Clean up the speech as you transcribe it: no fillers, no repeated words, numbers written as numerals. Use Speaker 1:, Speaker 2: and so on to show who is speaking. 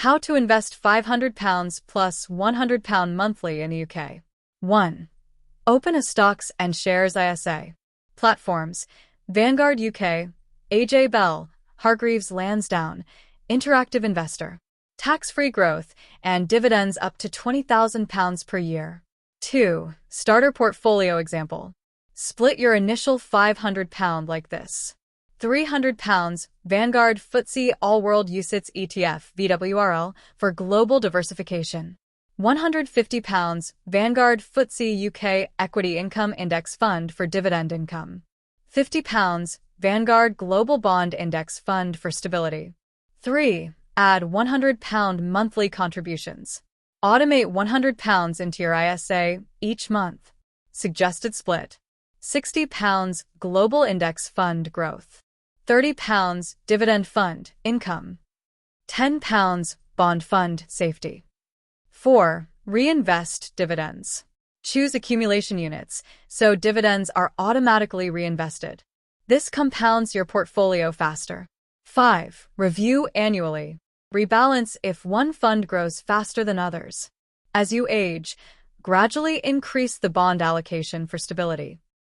Speaker 1: How to invest £500 plus £100 monthly in the UK. 1. Open a stocks and shares ISA. Platforms: Vanguard UK, AJ Bell, Hargreaves Lansdown, Interactive Investor. Tax-free growth and dividends up to £20,000 per year. 2. Starter portfolio example. Split your initial £500 like this. £300 Vanguard FTSE All-World UCITS ETF VWRL for global diversification. £150 Vanguard FTSE UK Equity Income Index Fund for dividend income. £50 Vanguard Global Bond Index Fund for stability. 3. Add £100 monthly contributions. Automate £100 into your ISA each month. Suggested split: £60 Global Index Fund Growth, £30 Dividend Fund Income, £10 Bond Fund Safety. 4. Reinvest dividends. Choose accumulation units, so dividends are automatically reinvested. This compounds your portfolio faster. 5. Review annually. Rebalance if one fund grows faster than others. As you age, gradually increase the bond allocation for stability.